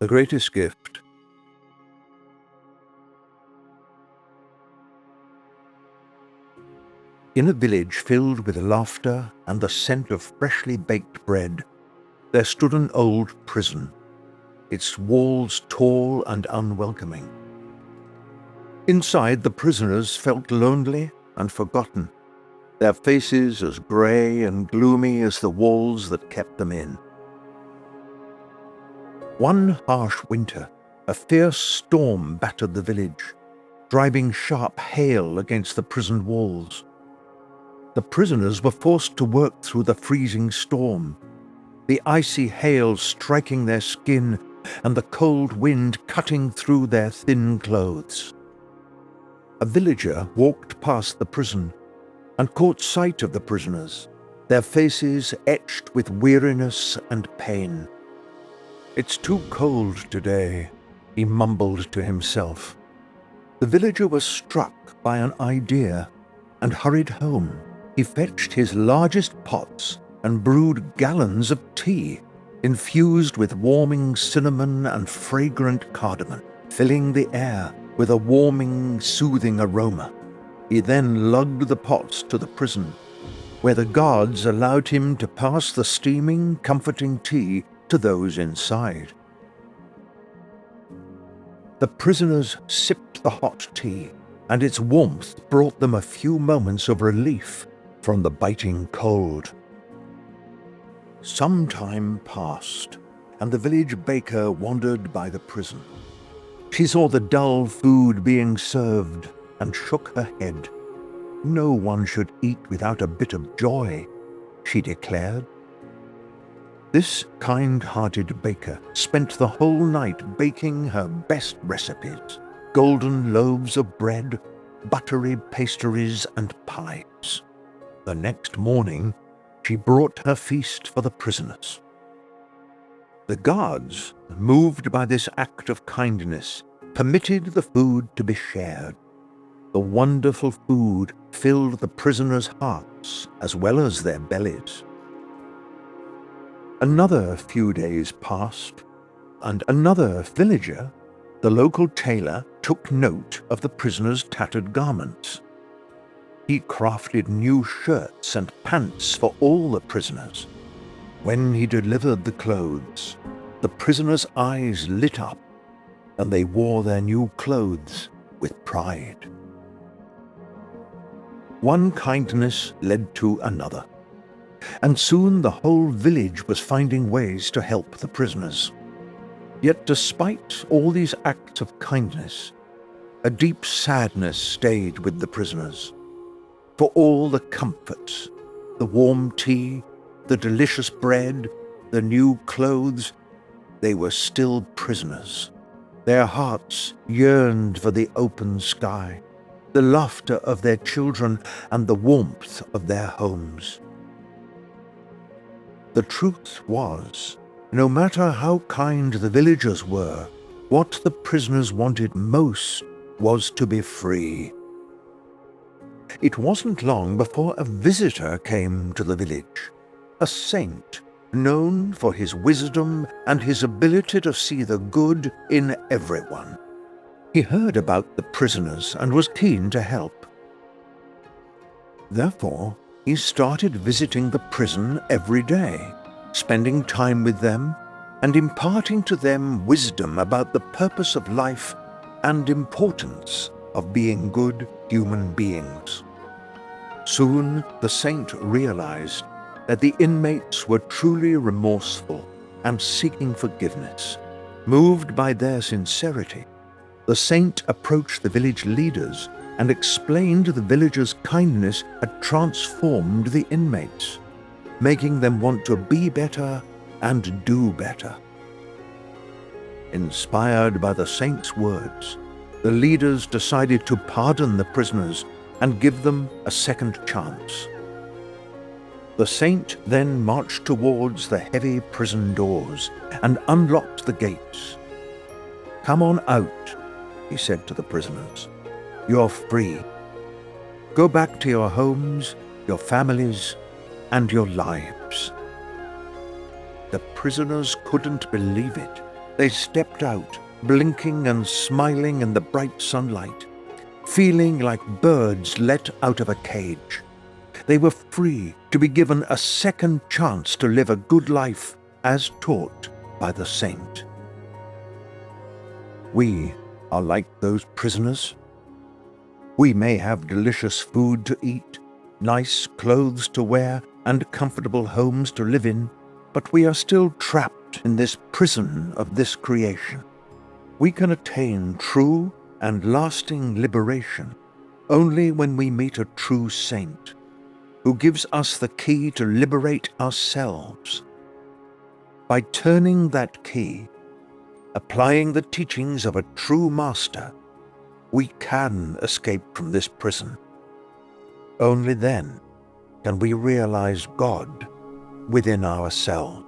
The greatest gift. In a village filled with laughter and the scent of freshly baked bread, there stood an old prison, its walls tall and unwelcoming. Inside, the prisoners felt lonely and forgotten, their faces as grey and gloomy as the walls that kept them in. One harsh winter, a fierce storm battered the village, driving sharp hail against the prison walls. The prisoners were forced to work through the freezing storm, the icy hail striking their skin and the cold wind cutting through their thin clothes. A villager walked past the prison and caught sight of the prisoners, their faces etched with weariness and pain. "It's too cold today," he mumbled to himself. The villager was struck by an idea and hurried home. He fetched his largest pots and brewed gallons of tea, infused with warming cinnamon and fragrant cardamom, filling the air with a warming, soothing aroma. He then lugged the pots to the prison, where the guards allowed him to pass the steaming, comforting tea to those inside. The prisoners sipped the hot tea, and its warmth brought them a few moments of relief from the biting cold. Some time passed, and the village baker wandered by the prison. She saw the dull food being served and shook her head. "No one should eat without a bit of joy," she declared. This kind-hearted baker spent the whole night baking her best recipes: golden loaves of bread, buttery pastries, and pies. The next morning, she brought her feast for the prisoners. The guards, moved by this act of kindness, permitted the food to be shared. The wonderful food filled the prisoners' hearts as well as their bellies. Another few days passed, and another villager, the local tailor, took note of the prisoners' tattered garments. He crafted new shirts and pants for all the prisoners. When he delivered the clothes, the prisoners' eyes lit up, and they wore their new clothes with pride. One kindness led to another, and soon the whole village was finding ways to help the prisoners. Yet despite all these acts of kindness, a deep sadness stayed with the prisoners. For all the comforts, the warm tea, the delicious bread, the new clothes, they were still prisoners. Their hearts yearned for the open sky, the laughter of their children, and the warmth of their homes. The truth was, no matter how kind the villagers were, what the prisoners wanted most was to be free. It wasn't long before a visitor came to the village, a saint known for his wisdom and his ability to see the good in everyone. He heard about the prisoners and was keen to help. Therefore, he started visiting the prison every day, spending time with them and imparting to them wisdom about the purpose of life and importance of being good human beings. Soon the saint realized that the inmates were truly remorseful and seeking forgiveness. Moved by their sincerity, the saint approached the village leaders and explained the villagers' kindness had transformed the inmates, making them want to be better and do better. Inspired by the saint's words, the leaders decided to pardon the prisoners and give them a second chance. The saint then marched towards the heavy prison doors and unlocked the gates. "Come on out," he said to the prisoners. "You're free. Go back to your homes, your families, and your lives." The prisoners couldn't believe it. They stepped out, blinking and smiling in the bright sunlight, feeling like birds let out of a cage. They were free to be given a second chance to live a good life as taught by the saint. We are like those prisoners. We may have delicious food to eat, nice clothes to wear, and comfortable homes to live in, but we are still trapped in this prison of this creation. We can attain true and lasting liberation only when we meet a true saint who gives us the key to liberate ourselves. By turning that key, applying the teachings of a true master, we can escape from this prison. Only then can we realize God within ourselves.